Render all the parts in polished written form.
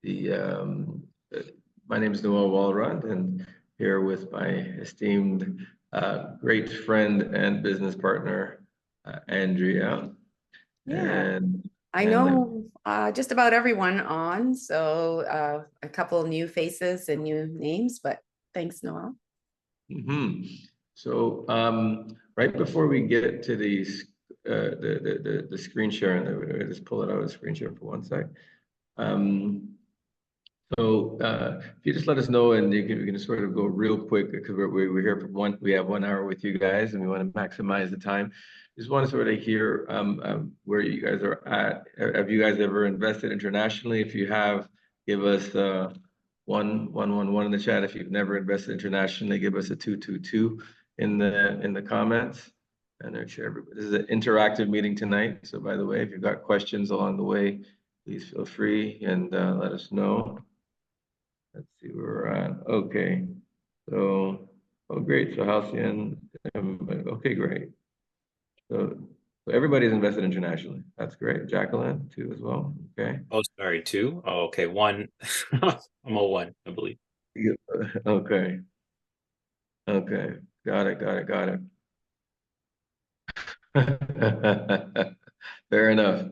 The uh, my name is Noel Walrond, and here with my esteemed great friend and business partner, Andrea. Yeah, And I and know just about everyone on, so a couple new faces and new names, but thanks, Noel. mhm. So right before we get to the screen sharing, let me just pull it out of the screen share for one sec. Um, So if you just let us know, and we can sort of go real quick because we're here for we have 1 hour with you guys, and we want to maximize the time. Just want to sort of hear where you guys are at. Have you guys ever invested internationally? If you have, give us one in the chat. If you've never invested internationally, give us a 222 in the comments. And I'm sure everybody. This is an interactive meeting tonight. So by the way, if you've got questions along the way, please feel free and let us know. Let's see where we're at. Okay. So, oh, great. So Halcyon, okay, great. So, so everybody's invested internationally. That's great. Jacqueline, too, as well. Okay. Oh, sorry, two. Oh, okay, one. I'm a one, I believe. Yeah. Okay. Okay. Got it. Got it. Got it. Fair enough. Is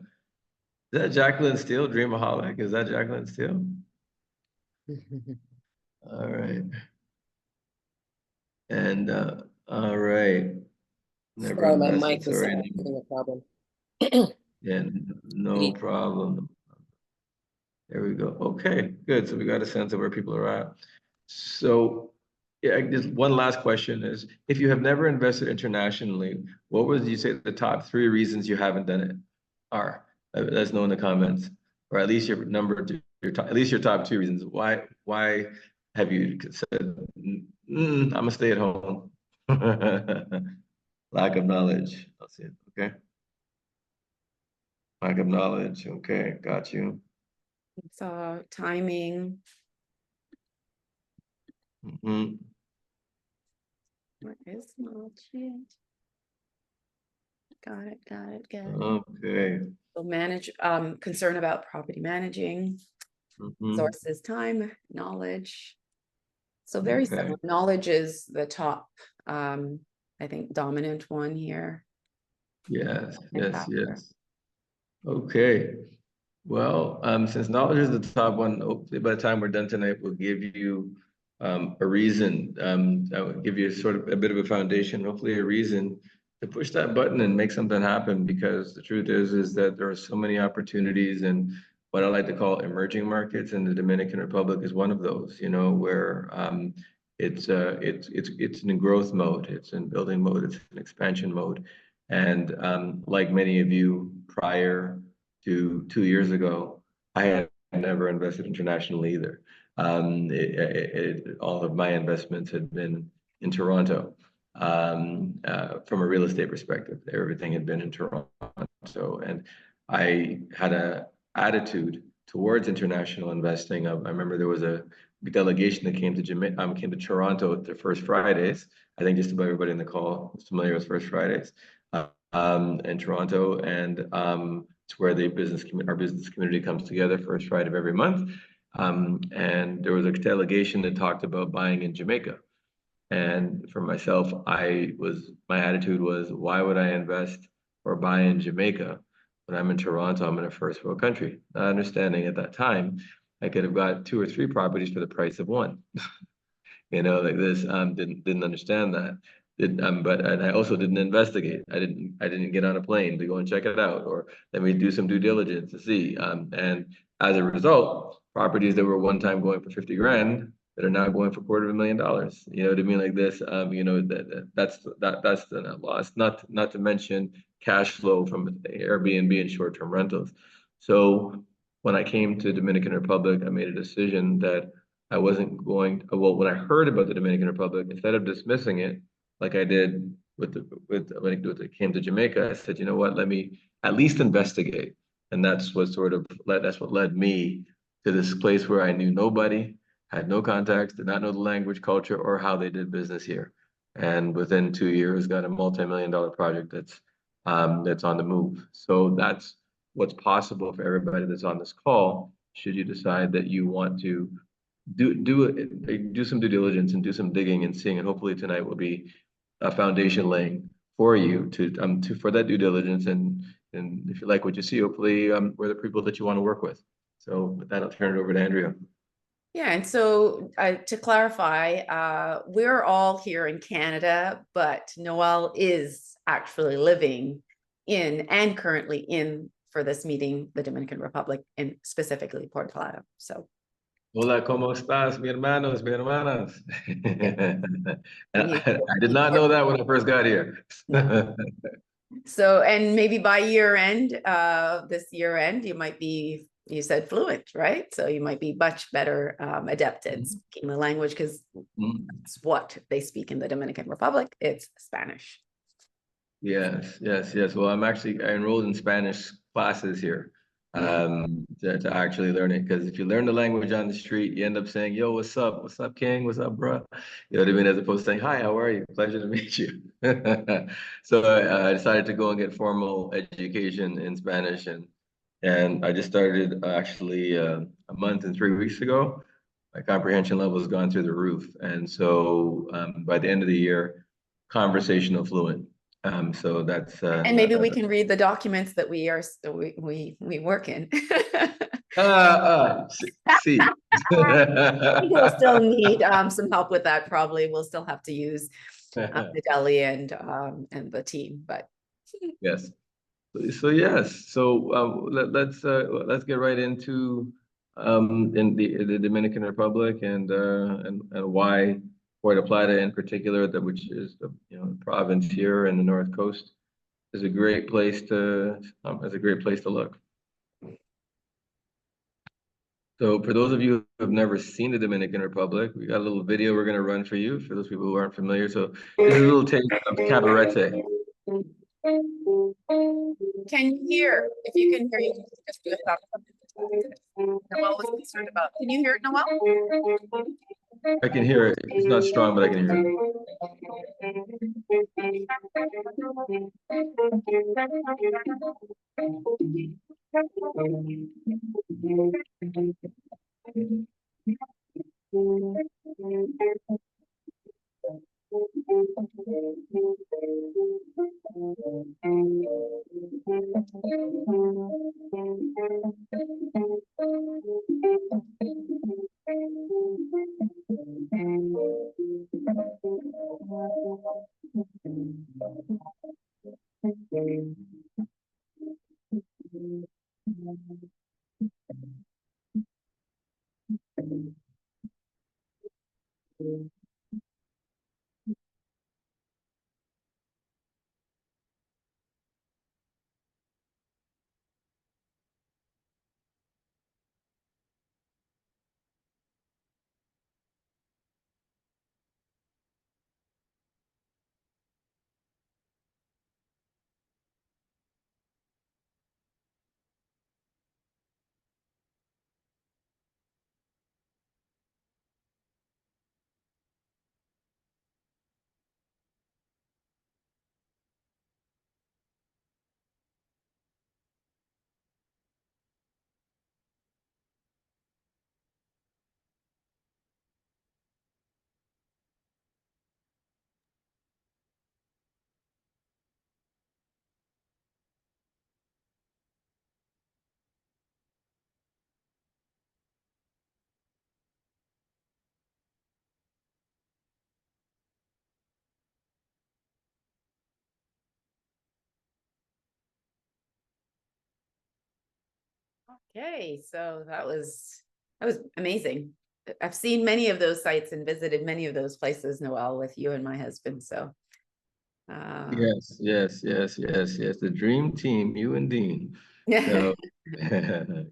that Jacqueline Steele, Dreamaholic? Is that Jacqueline Steele? All right. And all right. Never Sorry, my mic invested. was Sorry. having a problem. Yeah, no problem. There we go. Okay, good. So we got a sense of where people are at. So, yeah, just one last question is, if you have never invested internationally, what would you say the top 3 reasons you haven't done it are? Let us know in the comments, or at least your number two, at least your top 2 reasons. Why have you said, I'm gonna stay at home? Lack of knowledge. I'll see it. Okay. Lack of knowledge. Okay, got you. It's timing. Mhm. What is not yet? Got it. Got it. Got it. Okay. So concern about property managing, Mhm. sources, time, knowledge. So very Okay. similar. Knowledge is the top, I think, dominant one here. Yes, And yes, factor. yes. Okay. Well, since knowledge is the top one, hopefully by the time we're done tonight, we'll give you a reason. I will give you sort of a bit of a foundation, hopefully a reason to push that button and make something happen. Because the truth is that there are so many opportunities, and what I like to call emerging markets, and the Dominican Republic is one of those. You know, where it's in growth mode, it's in building mode, it's in expansion mode, and like many of you prior to 2 years ago, I had never invested internationally either. All of my investments had been in Toronto from a real estate perspective. Everything had been in Toronto, and I had a attitude towards international investing. I remember there was a delegation that came to came to Toronto at the First Fridays. I think just about everybody in the call is familiar with First Fridays in Toronto, and it's where our business community comes together first Friday of every month. And there was a delegation that talked about buying in Jamaica. And for myself, my attitude was, why would I invest or buy in Jamaica when I'm in Toronto? I'm in a first world country. Not understanding at that time, I could have got 2 or 3 properties for the price of one. Like this. Didn't understand that. And I also didn't investigate. I didn't get on a plane to go and check it out, or let me do some due diligence to see. And as a result, properties that were one time going for 50 grand that are now going for $250,000. You know what I mean? Like this. That's the net loss. Not to mention cash flow from Airbnb and short-term rentals. So when I came to Dominican Republic, I made a decision that I wasn't going to, well, when I heard about the Dominican Republic, instead of dismissing it like I did when it came to Jamaica, I said, you know what, let me at least investigate. And that's what led me to this place where I knew nobody, had no contacts, did not know the language, culture, or how they did business here. And within 2 years, got a multi-million-dollar project that's on the move. So that's what's possible for everybody that's on this call should you decide that you want to do some due diligence and do some digging and seeing, and hopefully tonight will be a foundation laying for you to for that due diligence, and if you like what you see, hopefully we're the people that you want to work with. So with that, I'll turn it over to Andrea. Yeah, and so to clarify, we're all here in Canada, but Noel is actually living in and currently in, for this meeting, the Dominican Republic, and specifically Puerto Plata. So Hola, ¿cómo estás, mi hermanos, mi hermanas? And he- I did not know that when I first got here. so, and maybe by year end, this year end, you might be, you said fluent, right? So you might be much better adept at speaking the language, because that's what they speak in the Dominican Republic. It's Spanish. Yes, yes, yes. Well, I enrolled in Spanish classes here to actually learn it. Because if you learn the language on the street, you end up saying, "Yo, what's up? What's up, King? What's up, bro?" You know what I mean? As opposed to saying, "Hi, how are you? Pleasure to meet you." So I decided to go and get formal education in Spanish, and I just started actually a month and 3 weeks ago. My comprehension level has gone through the roof, and so by the end of the year, conversational fluent. So that's And maybe we can read the documents that we work in. see. We'll still need some help with that. Probably we'll still have to use the deli and the team, but Yes. So yes. So let's get right into in the Dominican Republic and why Puerto Plata in particular, that which is the province here in the North Coast, is a great place to look. So for those of you who have never seen the Dominican Republic, we got a little video we're going to run for you, for those people who aren't familiar. So this is a little taste of Cabarete. can you hear? If you can hear, you can just do it. Noel was concerned about. Can you hear it, Noel? I can hear it. It's not strong, but I can hear it. Okay, so that was amazing. I've seen many of those sites and visited many of those places, Noel, with you and my husband. So Yes, yes, yes, yes, yes. The dream team, you and Dean. yeah. So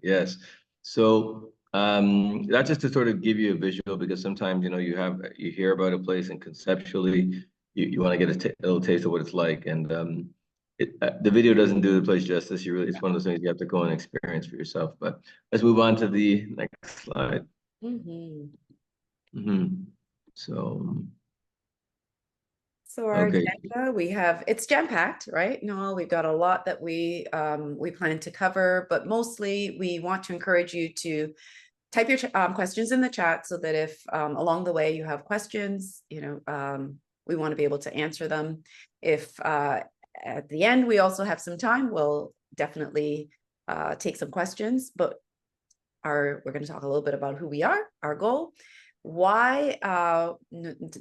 yes. So that's just to sort of give you a visual, because sometimes you hear about a place and conceptually you want to get a little taste of what it's like, and the video doesn't do the place justice. It's one of those things you have to go and experience for yourself. But let's move on to the next slide. Mhm. Mhm. So So our Okay. agenda, it's jam-packed, right? No, we've got a lot that we plan to cover, but mostly we want to encourage you to type your questions in the chat so that if along the way you have questions, we want to be able to answer them. If at the end we also have some time, we'll definitely take some questions, but we're going to talk a little bit about who we are, our goal, why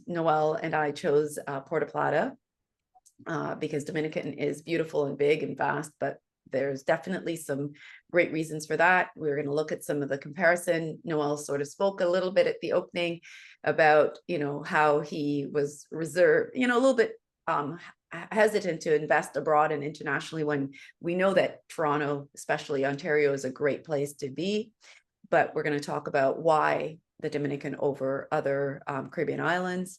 Noel and I chose Puerto Plata, because Dominican is beautiful and big and vast, but there's definitely some great reasons for that. We're going to look at some of the comparison. Noel sort of spoke a little bit at the opening about, how he was reserved, a little bit hesitant to invest abroad and internationally when we know that Toronto, especially Ontario, is a great place to be. But we're going to talk about why the Dominican over other Caribbean islands,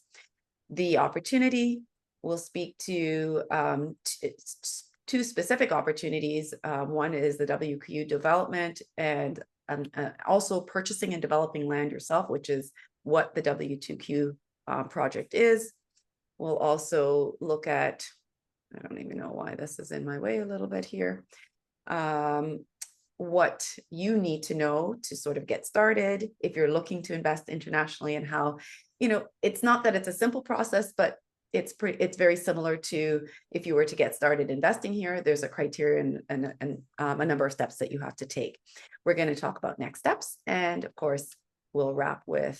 the opportunity. We'll speak to two specific opportunities. One is the WQU development and also purchasing and developing land yourself, which is what the W2Q project is. We'll also look at, I don't even know why this is in my way a little bit here, what you need to know to sort of get started if you're looking to invest internationally, and how, it's not that it's a simple process, but it's very similar to if you were to get started investing here. There's a criteria and a number of steps that you have to take. We're going to talk about next steps, and of course we'll wrap with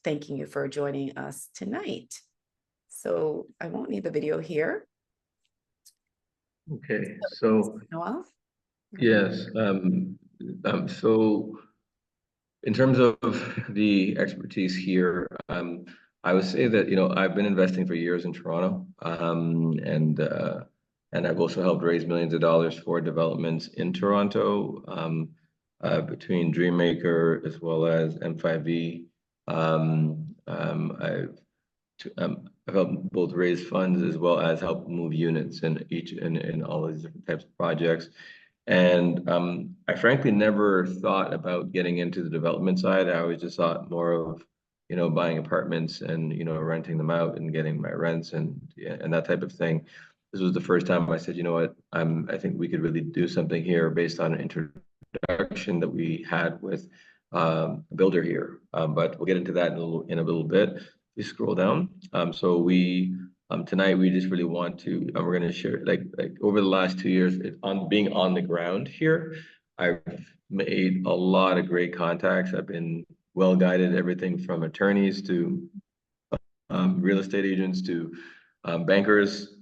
thanking you for joining us tonight. So I won't need the video here. Okay. So Noel? yes. So in terms of the expertise here, I would say that I've been investing for years in Toronto, and I've also helped raise millions of dollars for developments in Toronto, between Dreammaker as well as M5E. I've helped both raise funds as well as help move units in all these different types of projects. And I frankly never thought about getting into the development side. I always just thought more of, buying apartments and, renting them out and getting my rents and that type of thing. This was the first time I said, you know what, I think we could really do something here based on an introduction that we had with a builder here. But we'll get into that in a little bit. You scroll down. So we tonight we just really want to, we're going to share like over the last 2 years being on the ground here. I've made a lot of great contacts. I've been well guided, everything from attorneys to real estate agents to bankers,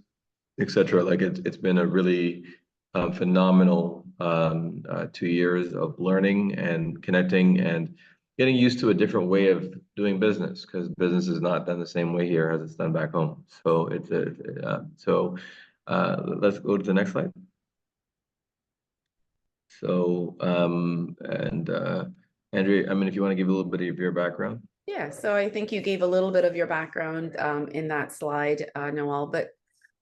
etc. Like it's been a really phenomenal 2 years of learning and connecting and getting used to a different way of doing business, because business is not done the same way here as it's done back home. So let's go to the next slide. So Andrea, if you want to give a little bit of your background. Yeah, so I think you gave a little bit of your background in that slide, Noel, but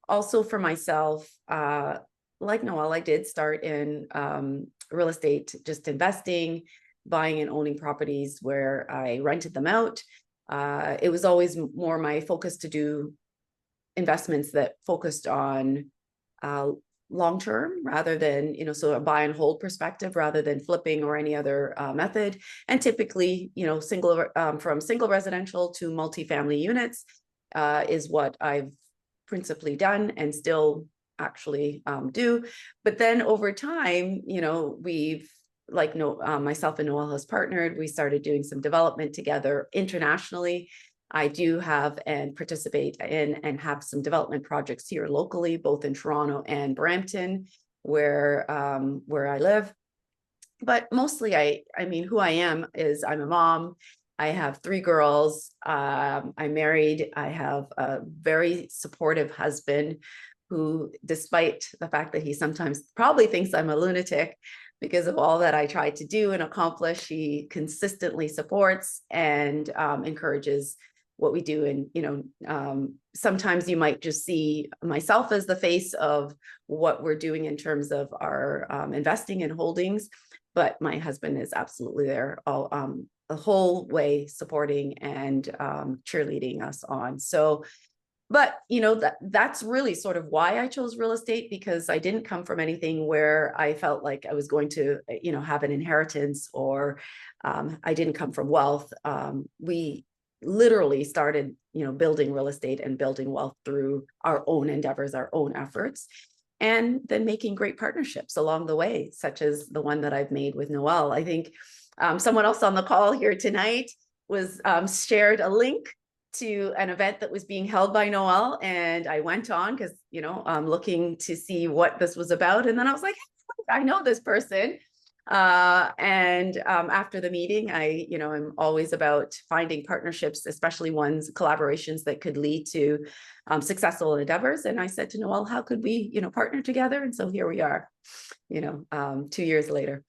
also for myself, like Noel, I did start in real estate, just investing, buying and owning properties where I rented them out. It was always more my focus to do investments that focused on long-term rather than, so a buy and hold perspective rather than flipping or any other method. And typically, from single residential to multifamily units is what I've principally done and still actually do. But then over time, we've myself and Noel has partnered. We started doing some development together internationally. I do have and participate in and have some development projects here locally, both in Toronto and Brampton, where I live. But mostly, who I am is I'm a mom. I have 3 girls. I'm married. I have a very supportive husband who, despite the fact that he sometimes probably thinks I'm a lunatic because of all that I try to do and accomplish, he consistently supports and encourages what we do. And, sometimes you might just see myself as the face of what we're doing in terms of our investing and holdings, but my husband is absolutely there all the whole way, supporting and cheerleading us on. So But that's really sort of why I chose real estate, because I didn't come from anything where I felt like I was going to, have an inheritance, or I didn't come from wealth. We literally started, building real estate and building wealth through our own endeavors, our own efforts, and then making great partnerships along the way, such as the one that I've made with Noel. I think someone else on the call here tonight was shared a link to an event that was being held by Noel, and I went on because I'm looking to see what this was about, and then I was like, I know this person. And after the meeting, I'm always about finding partnerships, especially collaborations that could lead to successful endeavors. And I said to Noel, how could we partner together? And so here we are, 2 years later.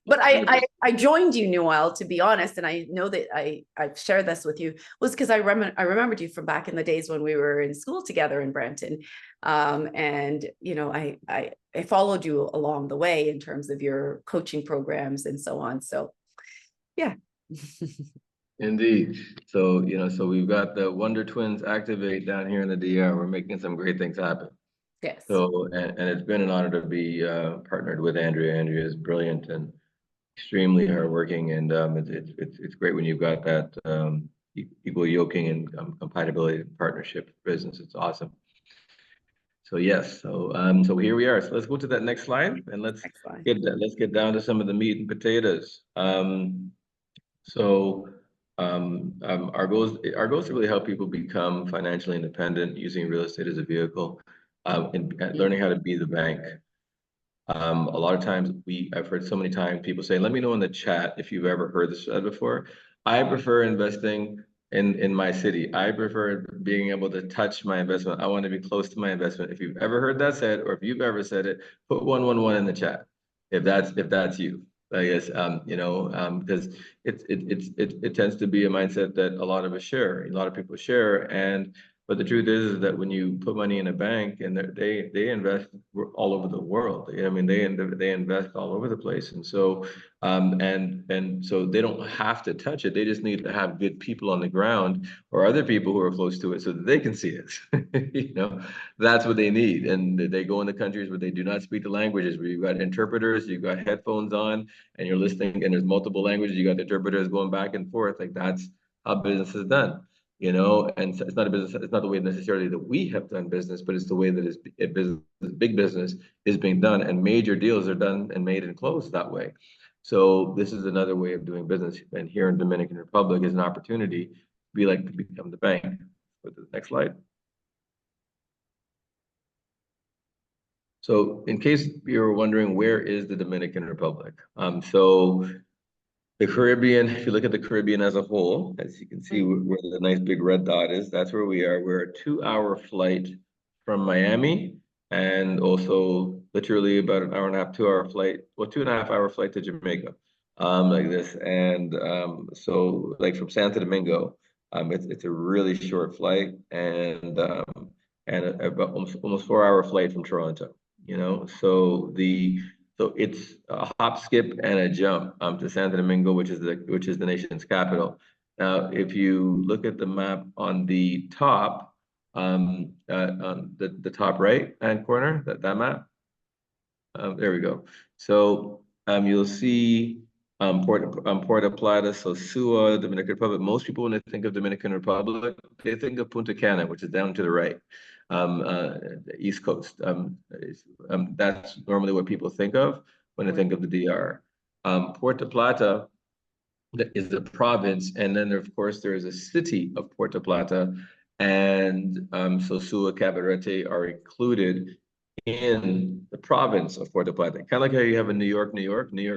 But I joined you, Noel, to be honest, and I know that I've shared this with you, was because I remembered you from back in the days when we were in school together in Brampton, and I followed you along the way in terms of your coaching programs and so on. So, yeah. Indeed. So so we've got the Wonder Twins Activate down here in the DR. We're making some great things happen. Yes. So and it's been an honor to be partnered with Andrea. Andrea is brilliant and extremely hardworking, and it's great when you've got that equal yoking and compatibility partnership business. It's awesome. So yes, so here we are. So let's go to that next slide, and let's get down to some of the meat and potatoes. Our goals to really help people become financially independent using real estate as a vehicle, and learning how to be the bank. A lot of times I've heard so many times people say, let me know in the chat if you've ever heard this said before. I prefer investing in my city. I prefer being able to touch my investment. I want to be close to my investment. If you've ever heard that said, or if you've ever said it, put 111 in the chat. If that's you. I guess because it tends to be a mindset that a lot of people share, but the truth is that when you put money in a bank and they invest all over the world, I mean, they invest all over the place, and so so they don't have to touch it. They just need to have good people on the ground or other people who are close to it so that they can see it. That's what they need. And they go in the countries where they do not speak the languages, where you've got interpreters, you've got headphones on, and you're listening, and there's multiple languages. You got interpreters going back and forth. Like that's how business is done. And it's not a business. It's not the way necessarily that we have done business, but it's the way that big business is being done, and major deals are done and made and closed that way. So this is another way of doing business. And here in Dominican Republic is an opportunity to become the bank. Go to the next slide. So in case you're wondering, where is the Dominican Republic? So the Caribbean, if you look at the Caribbean as a whole, as you can see where the nice big red dot is, that's where we are. We're a 2-hour flight from Miami, and also literally about an hour and a half, 2-hour flight, 2.5-hour flight to Jamaica, like this. And so like from Santo Domingo, it's a really short flight, and about almost 4-hour flight from Toronto. So it's a hop, skip, and a jump to Santo Domingo, which is the nation's capital. Now, if you look at the map on the top, on the top right hand corner, that map, there we go. So you'll see Puerto Plata, Sosua, Dominican Republic. Most people, when they think of Dominican Republic, they think of Punta Cana, which is down to the right, the East Coast. That's normally what people think of when they think of the DR. Puerto Plata is the province, and then of course there is a city of Puerto Plata, and Sosua, Cabarete are included in the province of Puerto Plata. Kind of like how you have in New York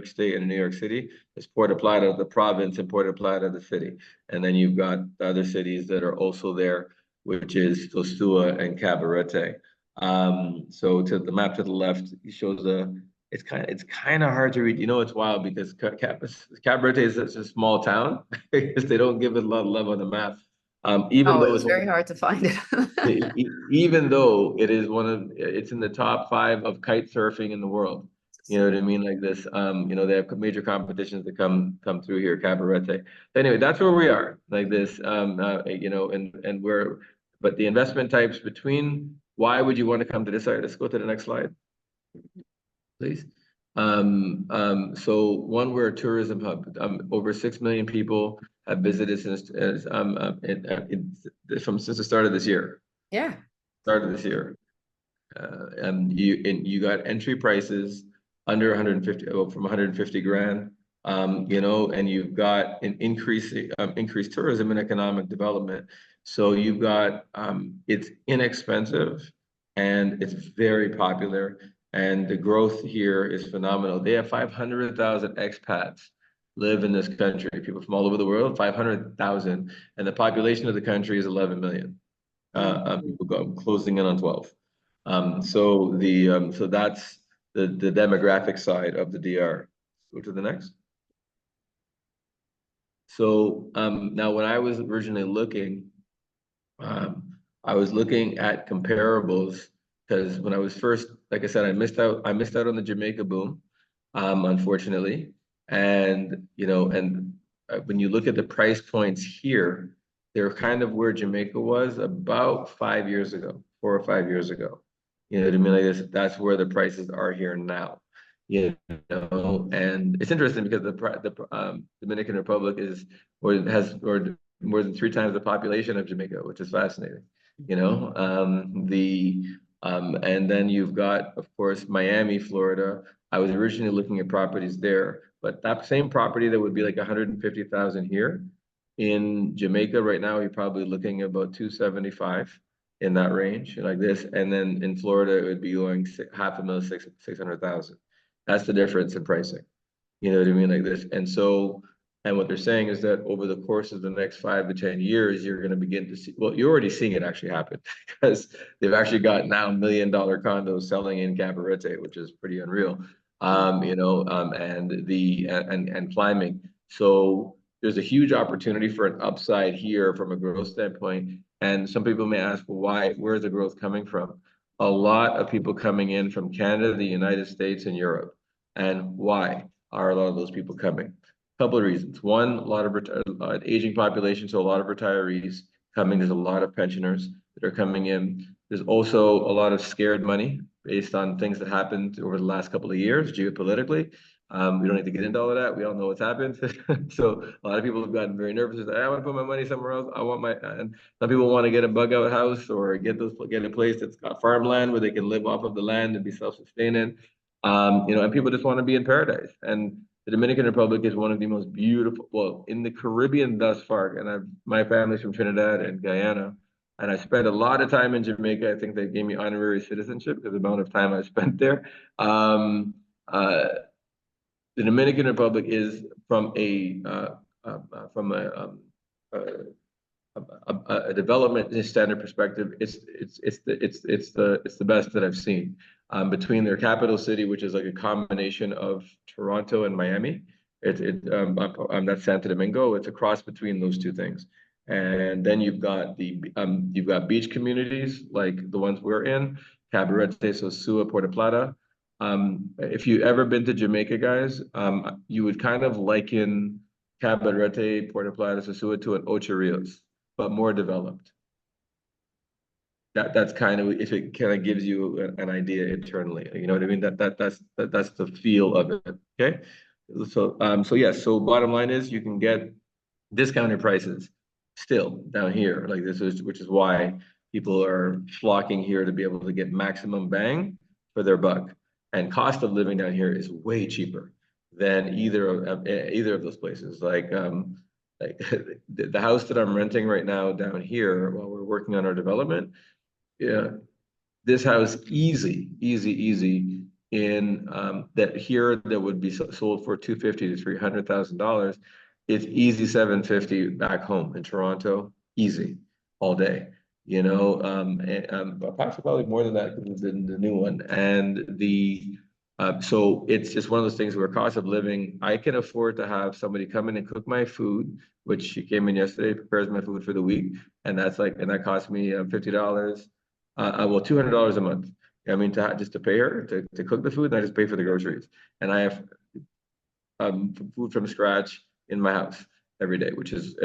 State, and New York City. It's Puerto Plata, the province, and Puerto Plata, the city. And then you've got the other cities that are also there, which is Sosua and Cabarete. So to the map to the left shows it's kind of hard to read. It's wild because Cabarete is such a small town because they don't give it a lot of love on the map. Even though it's very hard to find it. Even though it's in the top 5 of kite surfing in the world. You know what I mean? Like this, they have major competitions that come through here, Cabarete. Anyway, that's where we are, like this, and we're But the investment types between, why would you want to come to this side? Let's go to the next slide, please. So one, we're a tourism hub. Over 6 million people have visited since since the start of this year. Yeah. Started this year. And you got entry prices under 150, from 150 grand. You know, and you've got an increased tourism and economic development. So you've got it's inexpensive and it's very popular, and the growth here is phenomenal. They have 500,000 expats live in this country, people from all over the world, 500,000, and the population of the country is 11 million. People closing in on 12. So that's the demographic side of the DR. Go to the next. So now when I was originally looking, I was looking at comparables, because when I was first, like I said, I missed out on the Jamaica boom, unfortunately. And you know, and when you look at the price points here, they're kind of where Jamaica was about 5 years ago, 4 or 5 years ago. You know what I mean? Like this, that's where the prices are here now. You know, and it's interesting because the Dominican Republic is, or has, or more than 3 times the population of Jamaica, which is fascinating. You know, and then you've got, of course, Miami, Florida. I was originally looking at properties there, but that same property that would be like 150,000 here in Jamaica right now, you're probably looking at about 275 in that range, like this. And then in Florida, it would be going half a mil, 600,000. That's the difference in pricing. You know what I mean? Like this. And so, and what they're saying is that over the course of the next 5 to 10 years, you're going to begin to see, well, you're already seeing it actually happen, because they've actually got now $1 million condos selling in Cabarete, which is pretty unreal. You know, and climbing. So there's a huge opportunity for an upside here from a growth standpoint. And some people may ask, well, why, where's the growth coming from? A lot of people coming in from Canada, the United States, and Europe. And why are a lot of those people coming? Couple of reasons. One, a lot of aging population, so a lot of retirees coming. There's a lot of pensioners that are coming in. There's also a lot of scared money based on things that happened over the last couple of years geopolitically. We don't need to get into all of that. We all know what's happened. So a lot of people have gotten very nervous. I want to put my money somewhere else. I want my, and some people want to get a bug out house, or get a place that's got farmland where they can live off of the land and be self-sustaining. You know, and people just want to be in paradise. And the Dominican Republic is one of the most beautiful, well, in the Caribbean thus far. And my family's from Trinidad and Guyana, and I spent a lot of time in Jamaica. I think they gave me honorary citizenship because of the amount of time I spent there. The Dominican Republic is from a development standard perspective, it's the best that I've seen. Between their capital city, which is like a combination of Toronto and Miami, that's Santo Domingo. It's a cross between those two things. And then you've got beach communities like the ones we're in, Cabarete, Sosúa, Puerto Plata. If you've ever been to Jamaica, guys, you would kind of liken Cabarete, Puerto Plata, Sosúa to an Ocho Rios, but more developed. That's kind of, if it kind of gives you an idea internally, you know what I mean? That's the feel of it. Okay, so yes. So bottom line is, you can get discounted prices still down here, like this is, which is why people are flocking here to be able to get maximum bang for their buck. And cost of living down here is way cheaper than either of those places. Like the house that I'm renting right now down here while we're working on our development, yeah, this house easy in that here that would be sold for $250,000 to $300,000. It's easy 750 back home in Toronto, easy all day. You know, probably more than that than the new one. And so it's just one of those things where cost of living, I can afford to have somebody come in and cook my food, which she came in yesterday, prepares my food for the week, and that cost me $50. Well, $200 a month. I mean, just to pay her to cook the food, and I just pay for the groceries, and I have food from scratch in my house. every day, which is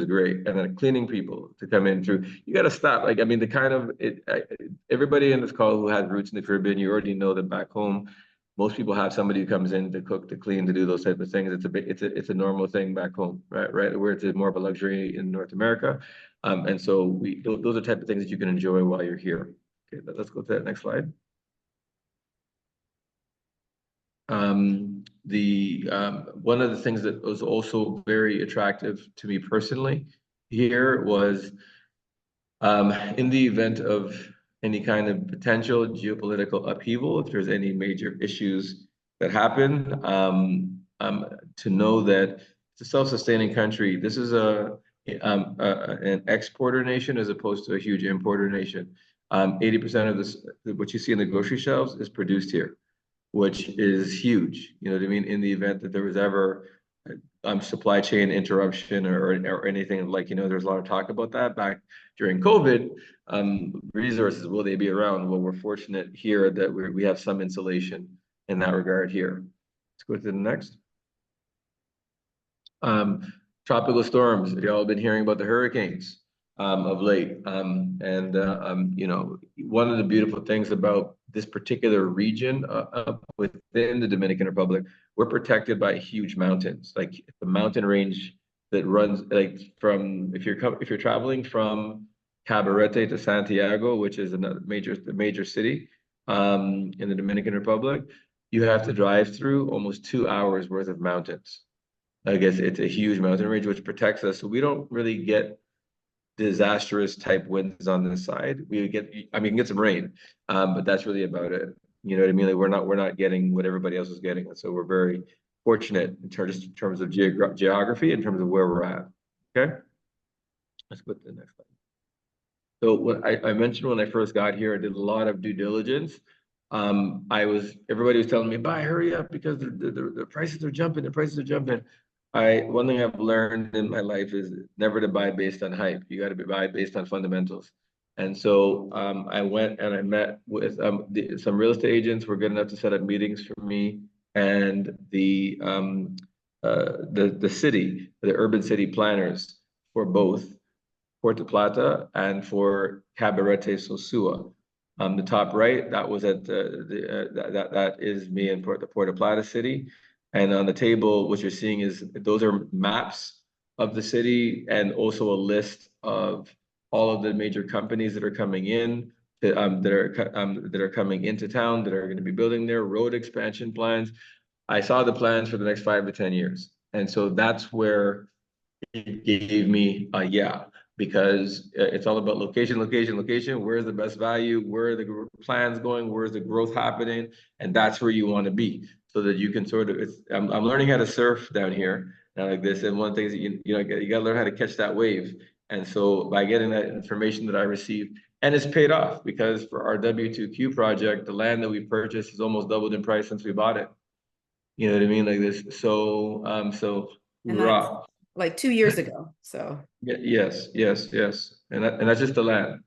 great. And then cleaning people to come in through. You got to stop. Like I mean, the kind of everybody in this call who has roots in the Caribbean, you already know that back home, most people have somebody who comes in to cook, to clean, to do those type of things. It's a normal thing back home, right? Where it's more of a luxury in North America, and so those are the type of things that you can enjoy while you're here. Okay, let's go to that next slide. One of the things that was also very attractive to me personally here was in the event of any kind of potential geopolitical upheaval, if there's any major issues that happen, to know that it's a self-sustaining country. This is an exporter nation as opposed to a huge importer nation. 80% of this, what you see in the grocery shelves, is produced here, which is huge. You know what I mean? In the event that there was ever supply chain interruption or anything like, there's a lot of talk about that back during COVID. Resources, will they be around? Well, we're fortunate here that we have some insulation in that regard here. Let's go to the next. Tropical storms. Y'all been hearing about the hurricanes of late. One of the beautiful things about this particular region within the Dominican Republic, we're protected by huge mountains, like the mountain range that runs like from if you're traveling from Cabarete to Santiago, which is another major city in the Dominican Republic, you have to drive through almost 2 hours worth of mountains. I guess it's a huge mountain range which protects us, so we don't really get disastrous type winds on this side. We can get some rain, but that's really about it. You know what I mean? Like we're not getting what everybody else is getting, and so we're very fortunate in terms of geography, in terms of where we're at. Okay, let's go to the next slide. So what I mentioned when I first got here, I did a lot of due diligence. Everybody was telling me, buy, hurry up, because the prices are jumping. The prices are jumping. One thing I've learned in my life is never to buy based on hype. You got to buy based on fundamentals. And so I went and I met with some real estate agents who were good enough to set up meetings for me and the city, the urban city planners for both Puerto Plata and for Cabarete Sosua. The top right, that was at that is me in the Puerto Plata city. And on the table, what you're seeing is those are maps of the city and also a list of all of the major companies that are coming in, that are coming into town, that are going to be building their road expansion plans. I saw the plans for the next 5 to 10 years. And so that's where it gave me a yeah, because it's all about location. Where's the best value? Where are the plans going? Where's the growth happening? And that's where you want to be, so that you can sort of. I'm learning how to surf down here like this, and one of the things that you got to learn how to catch that wave. And so by getting that information that I received, and it's paid off, because for our W2Q project, the land that we purchased has almost doubled in price since we bought it. You know what I mean? Like this. So and that's like 2 years ago. So yes. And that's just the land.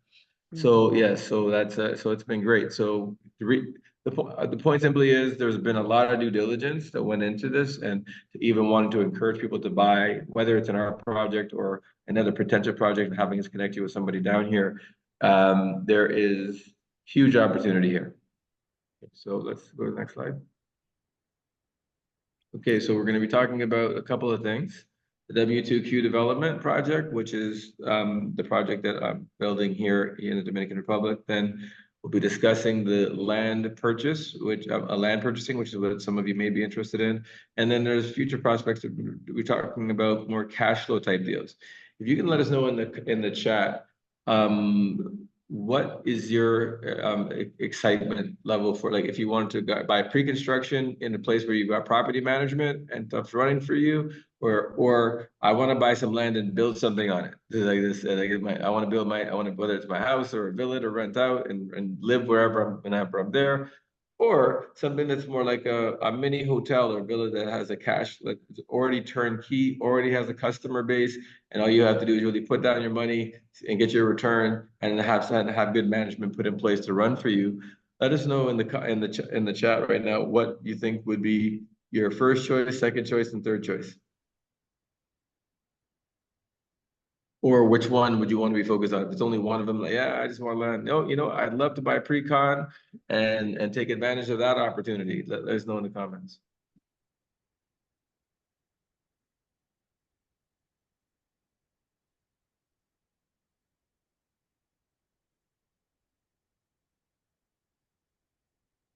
So yes, so that's so it's been great. So the point simply is there's been a lot of due diligence that went into this, and even wanting to encourage people to buy, whether it's in our project or another potential project, and having us connect you with somebody down here. There is huge opportunity here. So let's go to the next slide. Okay, so we're going to be talking about a couple of things. The W2Q development project, which is the project that I'm building here in the Dominican Republic. Then we'll be discussing the land purchase, which land purchasing, which is what some of you may be interested in. And then there's future prospects that we're talking about, more cash flow type deals. If you can let us know in the chat, what is your excitement level for, like, if you wanted to buy pre-construction in a place where you've got property management and stuff's running for you, or I want to buy some land and build something on it. Like this, I want to whether it's my house or a villa to rent out and live wherever I'm there, or something that's more like a mini hotel or villa that has a cash, like it's already turnkey, already has a customer base, and all you have to do is really put down your money and get your return, and have good management put in place to run for you. Let us know in the chat right now what you think would be your first choice, second choice, and third choice. Or which one would you want to be focused on? If it's only one of them, like, yeah, I just want to learn. No, I'd love to buy pre-con and take advantage of that opportunity. Let us know in the comments.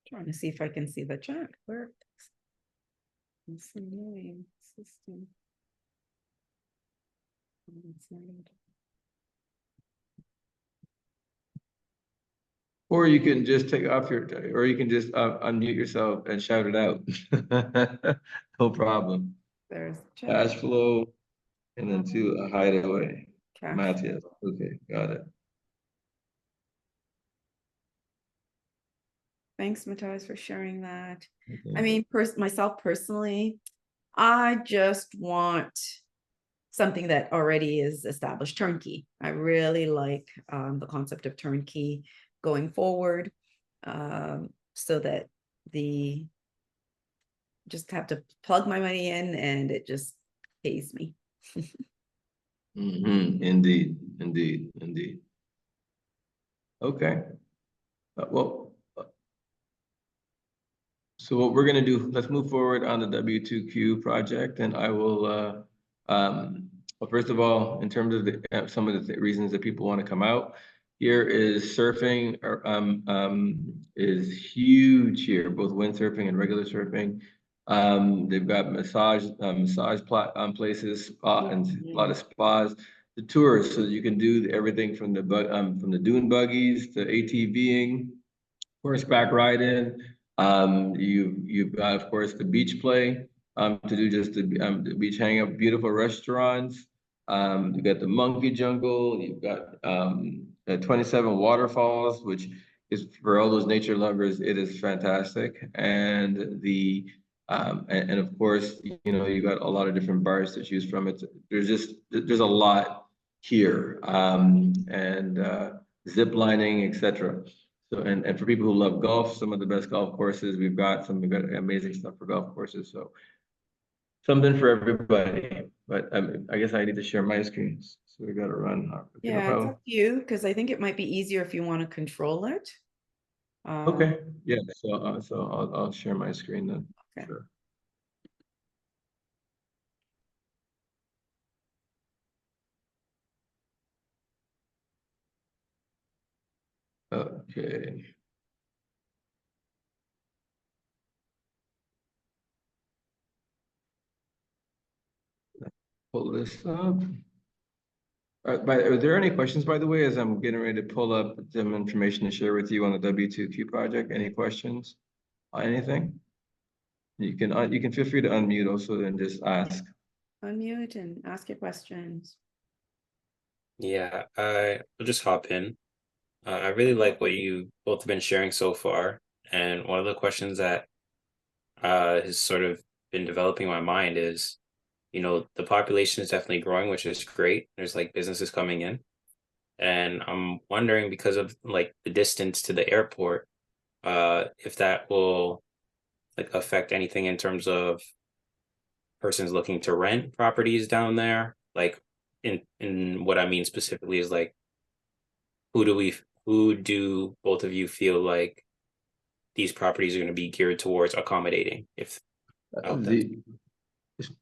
Trying to see if I can see the chat. Where? It's annoying system. It's not it. Or you can just take off or you can just unmute yourself and shout it out. No problem. There's the chat. Cash flow, and then to a hideaway. Cash. Matthias. Okay, got it. Thanks, Matthias, for sharing that. Okay. I mean, myself personally, I just want something that already is established, turnkey. I really like the concept of turnkey going forward, so that just have to plug my money in and it just pays me. Indeed, indeed, indeed. Okay. Well, so what we're gonna do, let's move forward on the W2Q project, and I will, well, first of all, in terms of some of the reasons that people want to come out, here is surfing, is huge here, both windsurfing and regular surfing. They've got massage places, spa, and a lot of spas. The tours, so you can do everything from the dune buggies to ATVing, horseback riding. You've got, of course, the beach play, to do just the beach hangout, beautiful restaurants. You've got the monkey jungle. You've got the 27 waterfalls, which is for all those nature lovers. It is fantastic, and of course, you got a lot of different bars to choose from. There's a lot here, and zip lining, etc. So, and for people who love golf, some of the best golf courses we've got amazing stuff for golf courses. So something for everybody. But I guess I need to share my screens. So we got to run. Yeah, it's up to you, because I think it might be easier if you want to control it. Okay. Yeah. So I'll share my screen then. Okay. Sure. Okay. Pull this up. Are there any questions, by the way, as I'm getting ready to pull up some information to share with you on the W2Q project? Any questions? Anything? You can feel free to unmute also and just ask. Unmute and ask your questions. Yeah, I'll just hop in. I really like what you both have been sharing so far. And one of the questions that has sort of been developing in my mind is, the population is definitely growing, which is great. There's like businesses coming in. And I'm wondering, because of like the distance to the airport, if that will like affect anything in terms of persons looking to rent properties down there. Like in what I mean specifically is like, who do both of you feel like these properties are going to be geared towards accommodating? If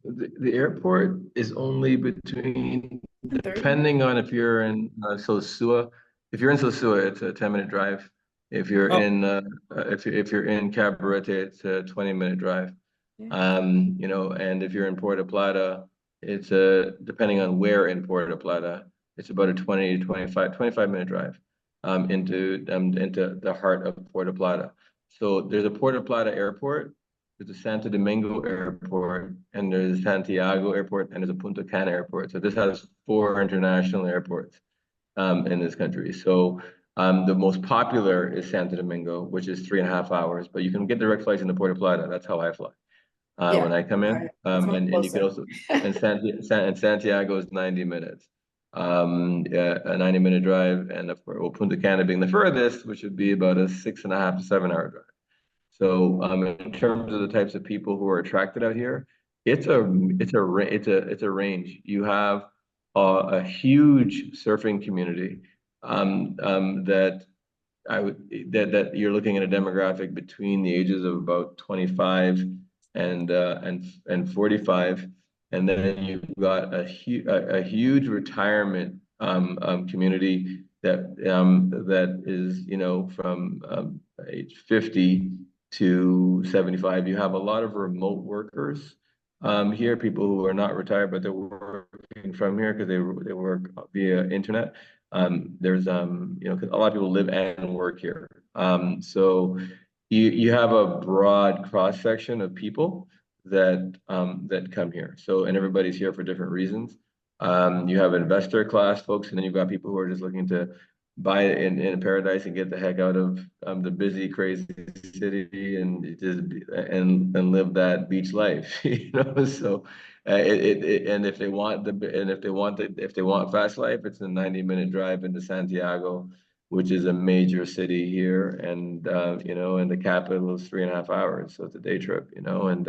The airport is only between, depending on if you're in Sosua. If you're in Sosua, it's a 10-minute drive. If you're if you're in Cabarete, it's a 20-minute drive. Yeah. And if you're in Puerto Plata, it's depending on where in Puerto Plata, it's about a 20 to 25-minute drive into the heart of Puerto Plata. So there's a Puerto Plata airport, there's a Santo Domingo airport, and there's a Santiago airport, and there's a Punta Cana airport. So this has 4 international airports in this country. So the most popular is Santo Domingo, which is 3.5 hours, but you can get direct flights into Puerto Plata. That's how I fly when I come in. And you can also, and Santiago is 90 minutes. Yeah, a 90-minute drive, and of course, Punta Cana being the furthest, which would be about a 6.5 to 7-hour drive. So in terms of the types of people who are attracted out here, it's a range. You have a huge surfing community that that you're looking at a demographic between the ages of about 25 and 45, and then you've got a huge retirement community that is, you know, from age 50 to 75. You have a lot of remote workers here, people who are not retired, but they're working from here because they work via internet. There's you know, 'cause a lot of people live and work here. So you have a broad cross section of people that come here. So, and everybody's here for different reasons. You have investor class folks, and then you've got people who are just looking to buy it in paradise and get the heck out of the busy, crazy city and just and live that beach life, you know. So and if they want if they want fast life, it's a 90-minute drive into Santiago, which is a major city here, and you know, and the capital is 3.5 hours, so it's a day trip, you know, and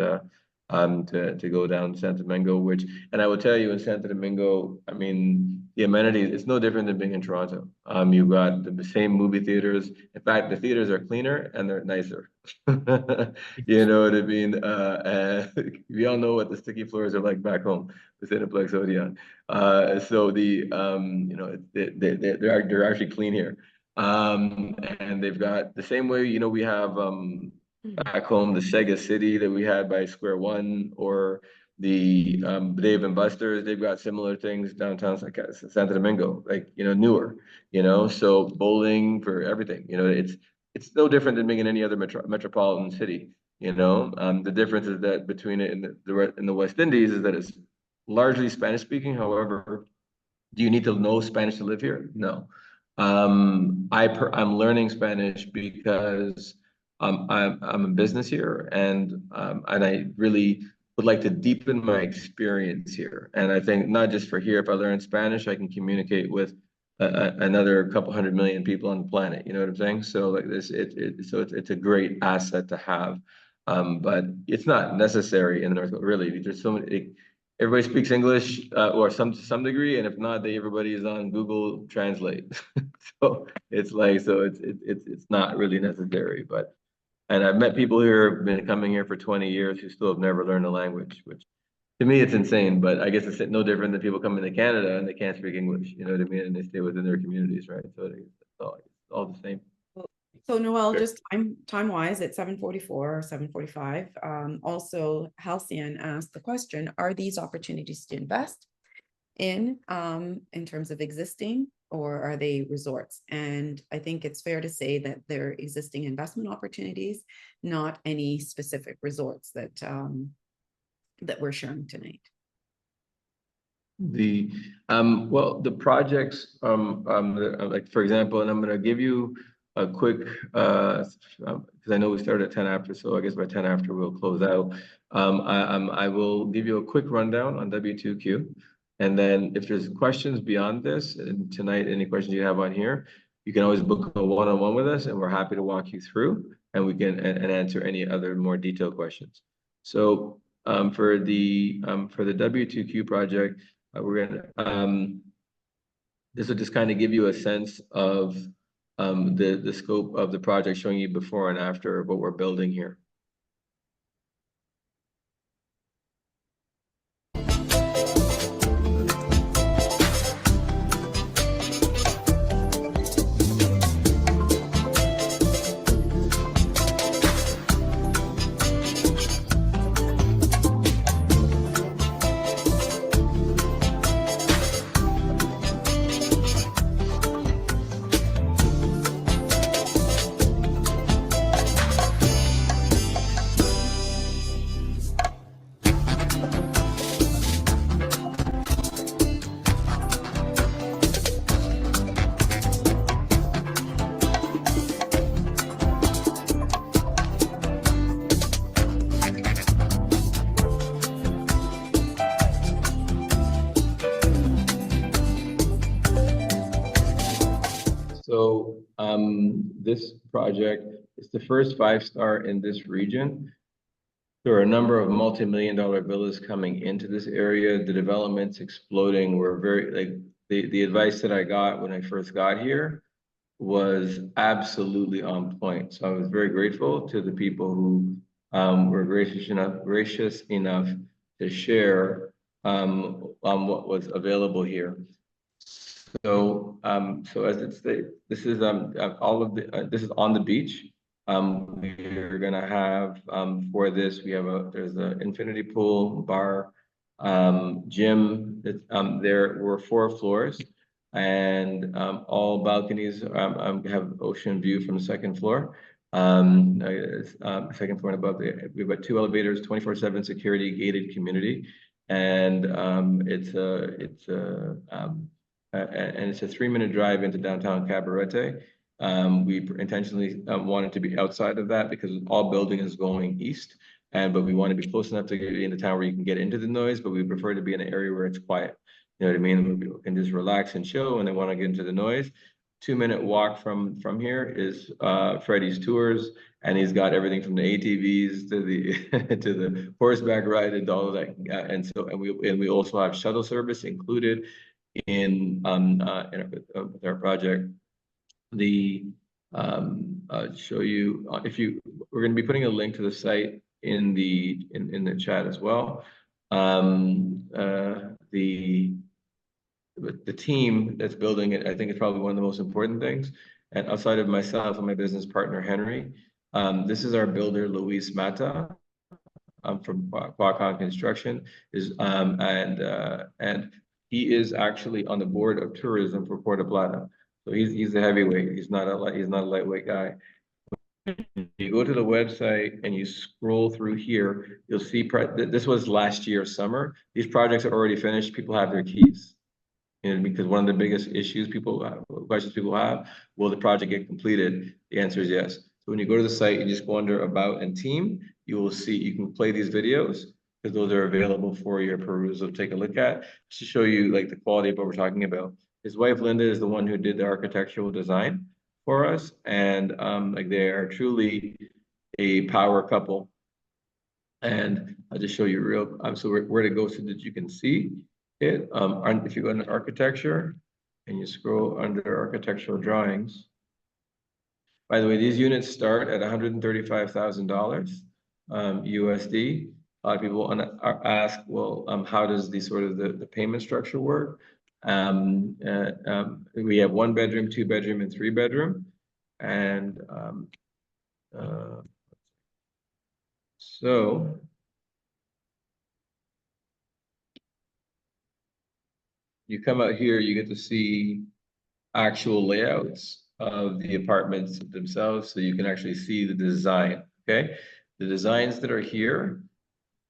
to go down to Santo Domingo, which, and I will tell you, in Santo Domingo, I mean, the amenities, it's no different than being in Toronto. You've got the same movie theaters. In fact, the theaters are cleaner and they're nicer. You know what I mean? We all know what the sticky floors are like back home, the Cineplex Odeon. So the you know, they're actually clean here. And they've got the same way, you know, we have back home the Sega City that we had by Square One, or the Dave and Buster's. They've got similar things downtown Santo Domingo, like, you know, newer, you know, so bowling for everything, you know, it's no different than being in any other metropolitan city, you know. The difference is that between it and the West Indies is that it's largely Spanish speaking. However, do you need to know Spanish to live here? No. I'm learning Spanish because I'm in business here, and I really would like to deepen my experience here. And I think not just for here, if I learn Spanish, I can communicate with another couple 100 million people on the planet. You know what I'm saying? So like this, it's a great asset to have, but it's not necessary in the North. Really, there's so many. Everybody speaks English or some to some degree, and if not, everybody is on Google Translate. So it's like, so it's not really necessary. But, and I've met people here who've been coming here for 20 years who still have never learned a language, which to me it's insane. But I guess it's no different than people coming to Canada and they can't speak English. You know what I mean? And they stay within their communities, right? So it's all the same. So Noel, Sure. just time wise, at 7:44 or 7:45. Also, Halcyon asked the question: are these opportunities to invest in terms of existing, or are they resorts? And I think it's fair to say that they're existing investment opportunities, not any specific resorts that that we're sharing tonight. The well, the projects like, for example, and I'm going to give you a quick because I know we started at 10 after, so I guess by 10 after we'll close out. I will give you a quick rundown on W2Q, and then if there's questions beyond this, and tonight any questions you have on here, you can always book a one-on-one with us, and we're happy to walk you through, and we can and answer any other more detailed questions. So for the W2Q project, we're gonna this will just kind of give you a sense of the scope of the project, showing you before and after what we're building here. So this project is the first 5-star in this region. There are a number of multi-million-dollar villas coming into this area. The development's exploding. We're very like the advice that I got when I first got here was absolutely on point. So I was very grateful to the people who were gracious enough to share what was available here. So as it's this is all of the this is on the beach. We're gonna have for this we have there's an infinity pool, bar, gym. There were 4 floors, and all balconies have ocean view from the second floor. Second floor and above. We've got 2 elevators, 24/7 security, gated community, and it's a 3-minute drive into downtown Cabarete. We intentionally wanted to be outside of that because all building is going east, but we want to be close enough to get into town where you can get into the noise, but we prefer to be in an area where it's quiet. You know what I mean? We can just relax and chill when they want to get into the noise. 2-minute walk from here is Freddie's Tours, and he's got everything from the ATVs to the to the horseback ride and all of that. And we also have shuttle service included in with our project. Show you we're going to be putting a link to the site in the chat as well. The team that's building it, I think, is probably one of the most important things. And outside of myself and my business partner Henry, this is our builder Luis Mata from Qualcomm Construction, and he is actually on the board of tourism for Puerto Plata. So he's a heavyweight. He's not a lightweight guy. You go to the website and you scroll through here, you'll see this was last year summer. These projects are already finished. People have their keys. And because one of the biggest questions people have, will the project get completed? The answer is yes. So when you go to the site, you just go under About and Team. You will see you can play these videos because those are available for your perusal to take a look at to show you like the quality of what we're talking about. His wife Linda is the one who did the architectural design for us, and like they are truly a power couple. And I'll just show you real. So where to go so that you can see it. If you go into architecture and you scroll under architectural drawings. By the way, these units start at $135,000 USD. A lot of people ask, well, how does the payment structure work? We have 1 bedroom, 2 bedroom, and 3 bedroom, and so you come out here, you get to see actual layouts of the apartments themselves, so you can actually see the design. Okay, the designs that are here,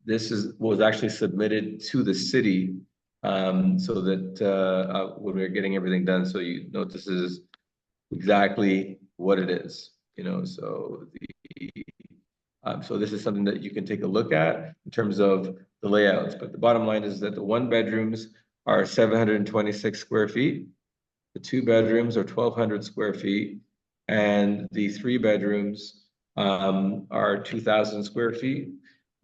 this was actually submitted to the city, so that when we're getting everything done, so you know this is exactly what it is. You know, so so this is something that you can take a look at in terms of the layouts. But the bottom line is that the 1 bedrooms are 726 square feet. The 2 bedrooms are 1,200 square feet, and the 3 bedrooms are 2,000 square feet.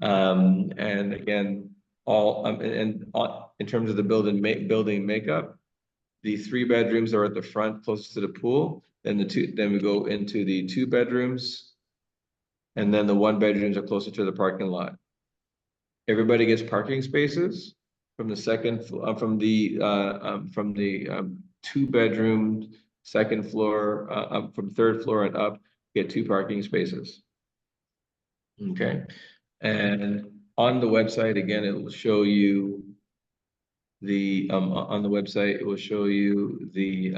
And again, in terms of the building makeup, the 3 bedrooms are at the front, closest to the pool. Then we go into the 2 bedrooms, and then the 1 bedrooms are closer to the parking lot. Everybody gets parking spaces from the 2 bedroom, 2nd floor, from 3rd floor and up, get 2 parking spaces. Okay, and on the website again, it will show you the on the website it will show you the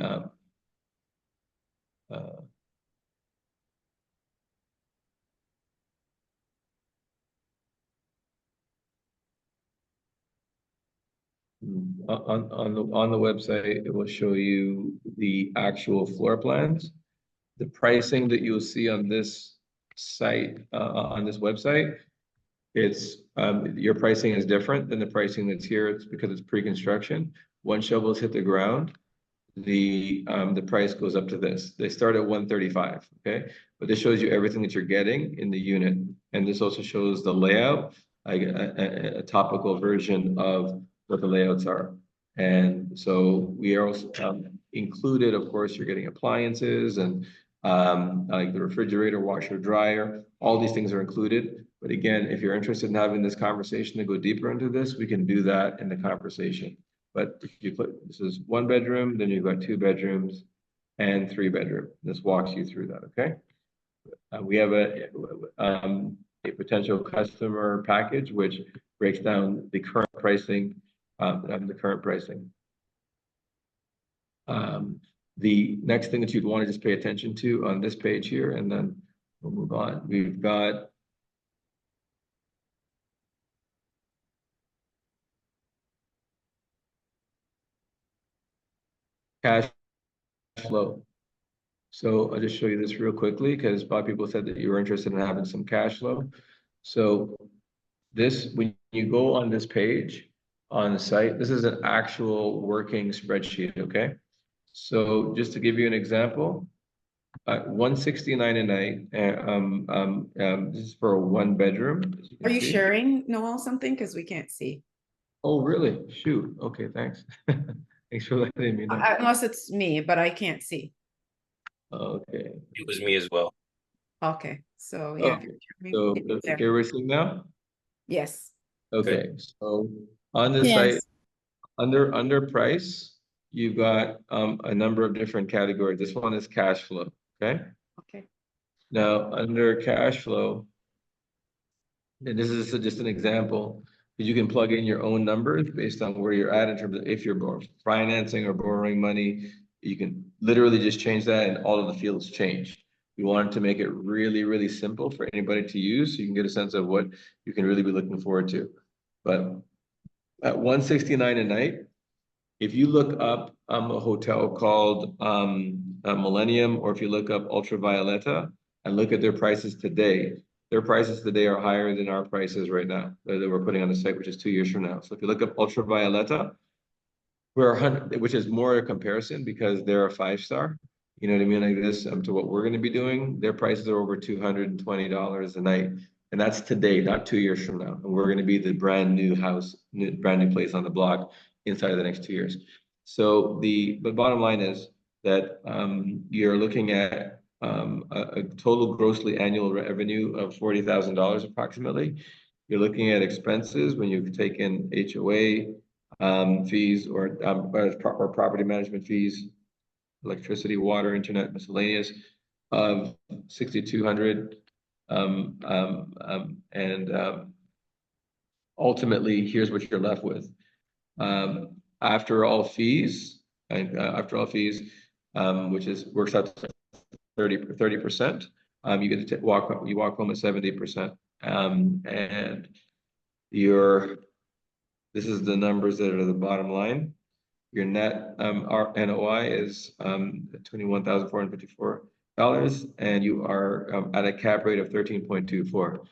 on the website, it will show you the actual floor plans. The pricing that you'll see on this site, on this website, it's your pricing is different than the pricing that's here. It's because it's pre-construction. Once shovels hit the ground, the price goes up to this. They start at 135, okay? But this shows you everything that you're getting in the unit. And this also shows the layout, like a topical version of what the layouts are. And so we are also included, of course, you're getting appliances and like the refrigerator, washer, dryer, all these things are included. But again, if you're interested in having this conversation to go deeper into this, we can do that in the conversation. But if you put, this is 1 bedroom, then you've got 2 bedrooms and 3 bedroom. This walks you through that, okay? We have a potential customer package, which breaks down the current pricing, the next thing that you'd want to just pay attention to on this page here, and then we'll move on. We've got cash flow. So I'll just show you this real quickly because a lot of people said that you were interested in having some cash flow. So this, when you go on this page on the site, this is an actual working spreadsheet, okay? So just to give you an example, 169 a night, this is for a 1 bedroom. Are you sharing, Noel, something? Because we can't see. Oh, really? Shoot. Okay, thanks. Thanks for letting me know. Unless it's me, but I can't see. Okay. It was me as well. Okay, so yeah. Okay. So okay, we're seeing now? Yes. Okay, so on the site, under price, you've got a number of different categories. This one is cash flow, okay? Okay. Now, under cash flow, and this is just an example, because you can plug in your own numbers based on where you're at in terms of if you're financing or borrowing money, you can literally just change that and all of the fields change. We wanted to make it really, really simple for anybody to use so you can get a sense of what you can really be looking forward to. But at 169 a night, if you look up a hotel called Millennium, or if you look up Ultravioleta and look at their prices today, their prices today are higher than our prices right now that we're putting on the site, which is 2 years from now. So if you look up Ultravioleta, we're 100, which is more a comparison because they're a 5-star. You know what I mean? Like this to what we're going to be doing. Their prices are over $220 a night, and that's today, not 2 years from now. And we're going to be the brand new house, brand new place on the block inside of the next 2 years. So the bottom line is that you're looking at a total grossly annual revenue of $40,000 approximately. You're looking at expenses when you take in HOA fees or property management fees, electricity, water, internet, miscellaneous of 6,200. Ultimately, here's what you're left with. After all fees, which works out to 30%, you get to walk home at 70%. And this is the numbers that are the bottom line. Your net our NOI is $21,454, and you are at a cap rate of 13.24.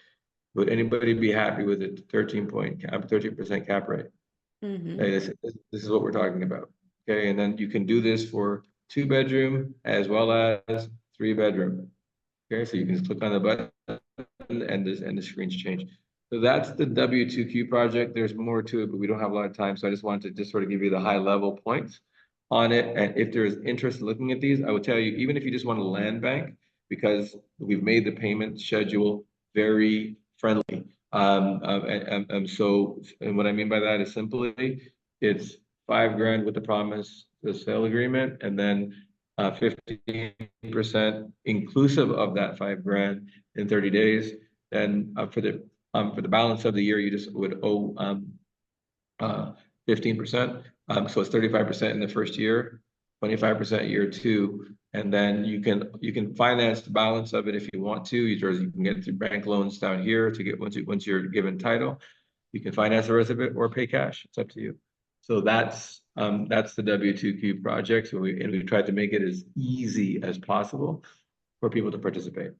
Would anybody be happy with it? 13% cap rate. Mm-hmm. Okay, this is what we're talking about. Okay, and then you can do this for 2 bedroom as well as 3 bedroom. Okay, so you can just click on the button and the screens change. So that's the W2Q project. There's more to it, but we don't have a lot of time. So I just wanted to just sort of give you the high level points on it. And if there's interest in looking at these, I would tell you, even if you just want a land bank, because we've made the payment schedule very friendly. So what I mean by that is simply, it's $5,000 with the promise, the sale agreement, and then 15% inclusive of that $5,000 in 30 days. Then for the balance of the year, you just would owe 15%. So it's 35% in the first year, 25% year 2, and then you can finance the balance of it if you want to. You can get through bank loans down here to get once you're given title. You can finance the rest of it or pay cash. It's up to you. So that's the W2Q project. So we tried to make it as easy as possible for people to participate.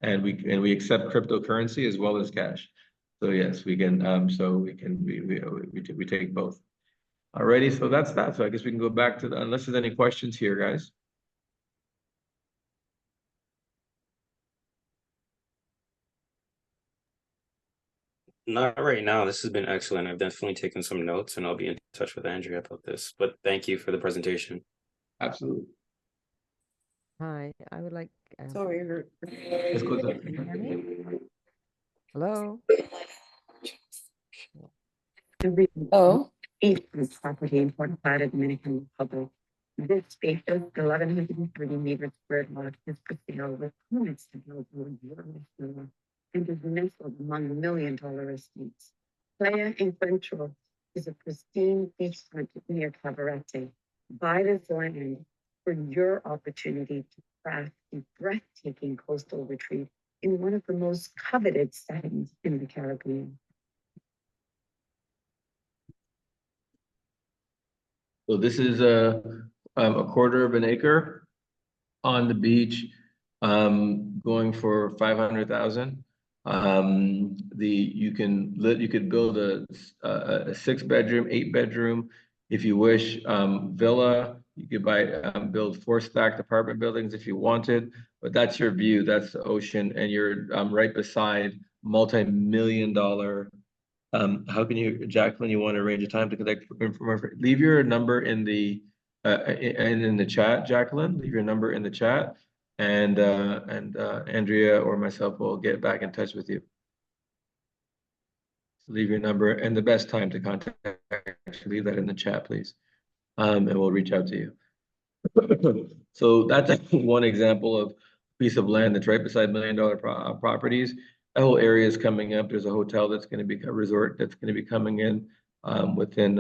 And we accept cryptocurrency as well as cash. So yes, we can. We take both. Alrighty, so that's that. So I guess we can go back to unless there's any questions here, guys. Not right now. This has been excellent. I've definitely taken some notes and I'll be in touch with Andrea about this. But thank you for the presentation. Absolutely. Hi, I would like. Sorry. Let's go to. Can you hear me? Hello. Oh, Eastern property in Port Plata, Dominican Republic. This spacious 1,130 meter square lot is for sale with permits to build more floor and is nestled among million-dollar estates. Playa Encuentro is a pristine beachfront near Cabarete. Buy this land for your opportunity to craft a breathtaking coastal retreat in one of the most coveted settings in the Caribbean. So this is a quarter of an acre on the beach, going for 500,000. You could build a 6 bedroom, 8 bedroom, if you wish, villa. You could build 4 stacked apartment buildings if you wanted, but that's your view. That's the ocean, and you're right beside multi-million-dollar. How can you, Jacqueline, you want to arrange a time to connect from, leave your number in the in the chat, Jacqueline, leave your number in the chat, and Andrea or myself will get back in touch with you. So leave your number and the best time to contact, leave that in the chat, please. And we'll reach out to you. So that's one example of a piece of land that's right beside million-dollar properties. That whole area is coming up. There's a hotel that's going to be a resort that's going to be coming in within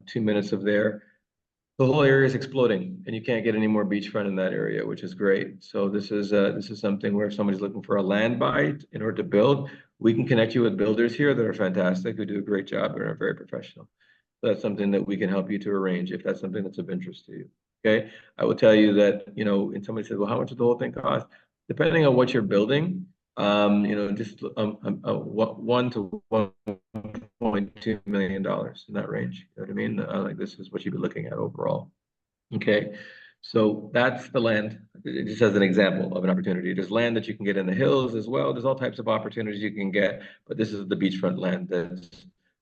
2 minutes of there. The whole area is exploding, and you can't get any more beachfront in that area, which is great. So this is something where if somebody's looking for a land buy in order to build, we can connect you with builders here that are fantastic, who do a great job and are very professional. So that's something that we can help you to arrange if that's something that's of interest to you. Okay, I will tell you that, and somebody says, well, how much does the whole thing cost? Depending on what you're building, just 1 to $1.2 million in that range. You know what I mean? Like this is what you'd be looking at overall. Okay, so that's the land. Just as an example of an opportunity. There's land that you can get in the hills as well. There's all types of opportunities you can get, but this is the beachfront land that's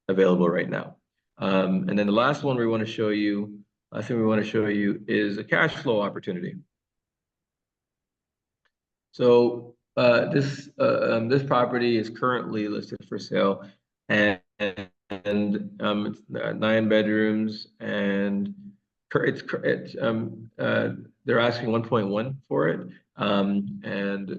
available right now. And then the last one we want to show you, last thing we want to show you is a cash flow opportunity. So this property is currently listed for sale, and it's 9 bedrooms, and they're asking 1.1 for it, and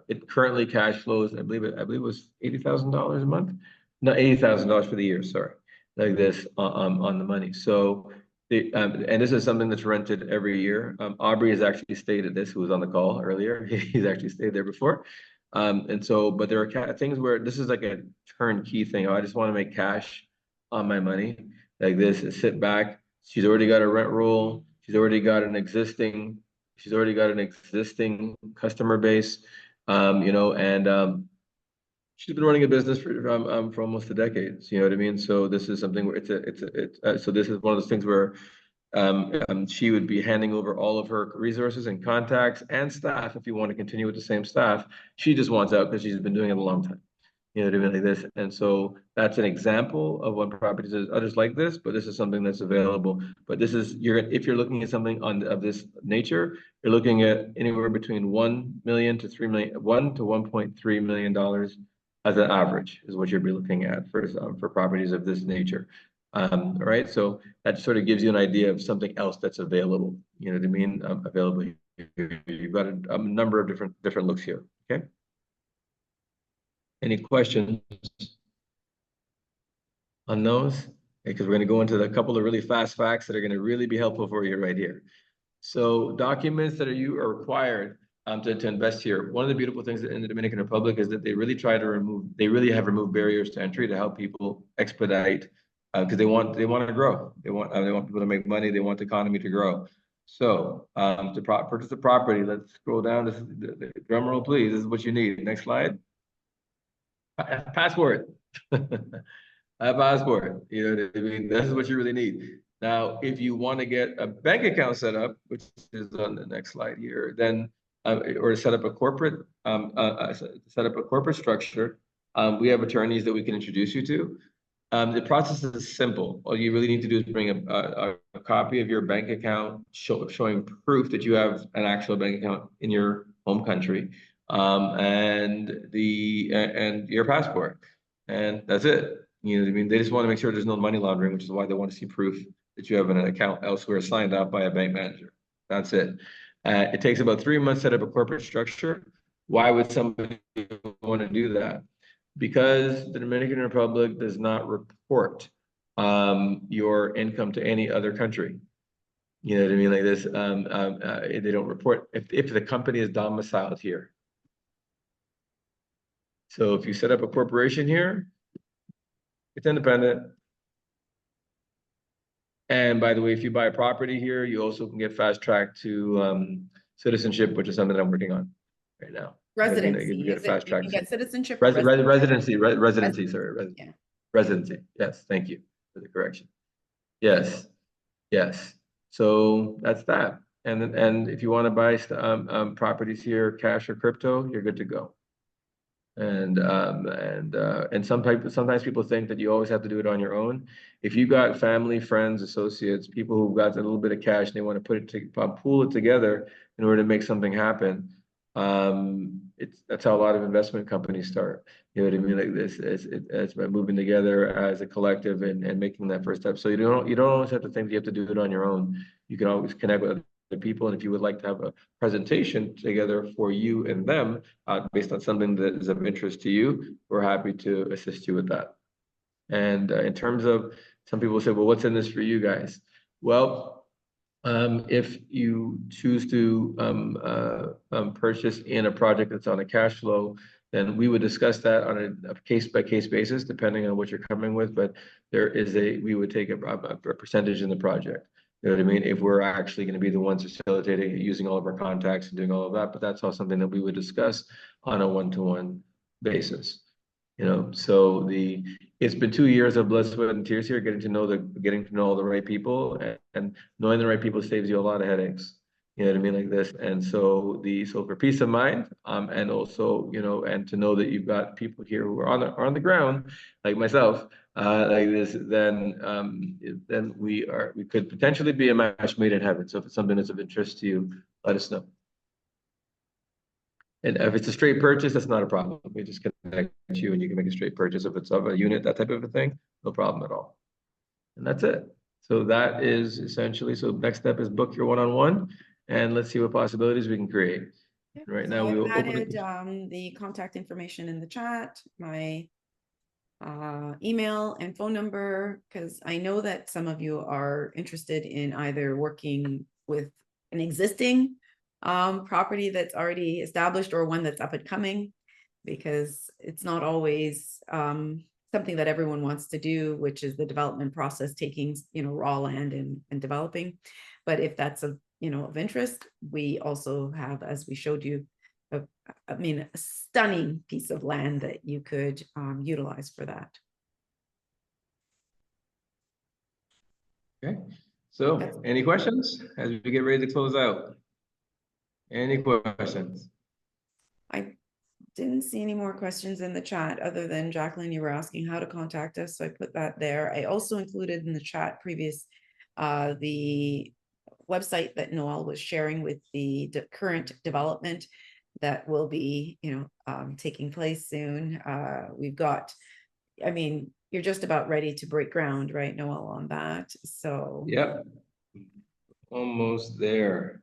it currently cash flows. I believe it was $80,000 a month, no, $80,000 for the year. Sorry, like this on the money. So. And this is something that's rented every year. Aubrey has actually stayed at this, who was on the call earlier. He's actually stayed there before. But there are things where this is like a turnkey thing. Oh, I just want to make cash on my money. Like this, is sit back. She's already got a rent roll. She's already got an existing customer base. She's been running a business for almost a decade. You know what I mean? So this is something where so this is one of those things where she would be handing over all of her resources and contacts and staff if you want to continue with the same staff. She just wants out because she's been doing it a long time. You know what I mean, like this. And so that's an example of one property. There's others like this, but this is something that's available. But this is if you're looking at something of this nature, you're looking at anywhere between 1 million to 3 million, $1 to $1.3 million as an average is what you'll be looking at for properties of this nature. All right, so that sort of gives you an idea of something else that's available. You know what I mean? Available. You've got a number of different looks here. Okay. Any questions on those? Because we're going to go into a couple of really fast facts that are going to really be helpful for you right here. So documents that are required to invest here. One of the beautiful things in the Dominican Republic is that they really have removed barriers to entry to help people expedite, because they want to grow. They want people to make money. They want the economy to grow. So to purchase a property, let's scroll down. The drum roll, please. This is what you need. Next slide. Passport. A passport. You know what I mean? This is what you really need. Now, if you want to get a bank account set up, which is on the next slide here, then or set up a corporate structure, We have attorneys that we can introduce you to. The process is simple. All you really need to do is bring a copy of your bank account showing proof that you have an actual bank account in your home country, and your passport, and that's it. You know what I mean? They just want to make sure there's no money laundering, which is why they want to see proof that you have an account elsewhere signed up by a bank manager. That's it. It takes about 3 months to set up a corporate structure. Why would somebody want to do that? Because the Dominican Republic does not report your income to any other country. You know what I mean? Like this, they don't report if the company is domiciled here. So if you set up a corporation here, it's independent. And by the way, if you buy a property here, you also can get fast track to citizenship, which is something that I'm working on right now. Residency, You get a is it, fast you track. can get citizenship or Residency, sorry, Yeah. residency. Yes, thank you for the correction. Yes, yes. So that's that. And if you want to buy properties here, cash or crypto, you're good to go. And sometimes people think that you always have to do it on your own. If you got family, friends, associates, people who've got a little bit of cash and they want to pool it together in order to make something happen, that's how a lot of investment companies start. You know what I mean? Like this, it's about moving together as a collective and making that first step. So you don't always have to think you have to do it on your own. You can always connect with other people, and if you would like to have a presentation together for you and them based on something that is of interest to you, we're happy to assist you with that. And in terms of, some people say, well, what's in this for you guys? Well, if you choose to purchase in a project that's on a cash flow, then we would discuss that on a case-by-case basis, depending on what you're coming with. But we would take a percentage in the project. You know what I mean? If we're actually going to be the ones facilitating it, using all of our contacts and doing all of that, but that's all something that we would discuss on a one-to-one basis. You know, so it's been 2 years of blood, sweat, and tears here, getting to know all the right people, and knowing the right people saves you a lot of headaches. You know what I mean, like this. And so for peace of mind, and also, you know, and to know that you've got people here who are on the ground, like myself, like this, then we could potentially be a match made in heaven. So if it's something that's of interest to you, let us know. And if it's a straight purchase, that's not a problem. We just connect you and you can make a straight purchase. If it's of a unit, that type of a thing, no problem at all. And that's it. So that is essentially, so next step is book your one-on-one and let's see what possibilities we can create. Yep. Right So now we I've will open added it. the contact information in the chat, my email and phone number, because I know that some of you are interested in either working with an existing property that's already established or one that's up and coming, because it's not always something that everyone wants to do, which is the development process, taking, you know, raw land and developing. But if that's of interest, we also have, as we showed you, a stunning piece of land that you could utilize for that. Okay. So any questions as we get ready to close out? Any questions? I didn't see any more questions in the chat other than Jacqueline, you were asking how to contact us. So I put that there. I also included in the chat the website that Noel was sharing with the current development that will be, taking place soon. We've got, you're just about ready to break ground, right, Noel, on that. So yep, almost there.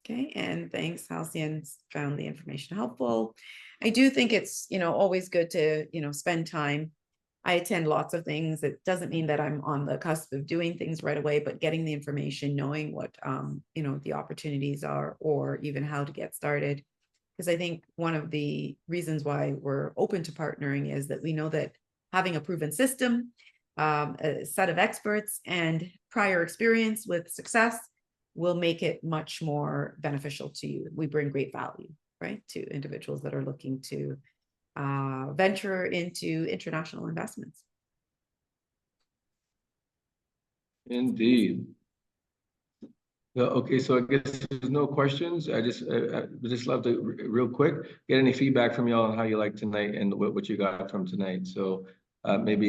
Okay, and thanks, Halcyon, found the information helpful. I do think it's, always good to, spend time. I attend lots of things. It doesn't mean that I'm on the cusp of doing things right away, but getting the information, knowing what, the opportunities are, or even how to get started. Because I think one of the reasons why we're open to partnering is that we know that having a proven system, a set of experts, and prior experience with success will make it much more beneficial to you. We bring great value, right, to individuals that are looking to venture into international investments. Indeed. Yeah, okay, so I guess there's no questions. I would just love to, real quick, get any feedback from y'all on how you like tonight and what you got from tonight. So maybe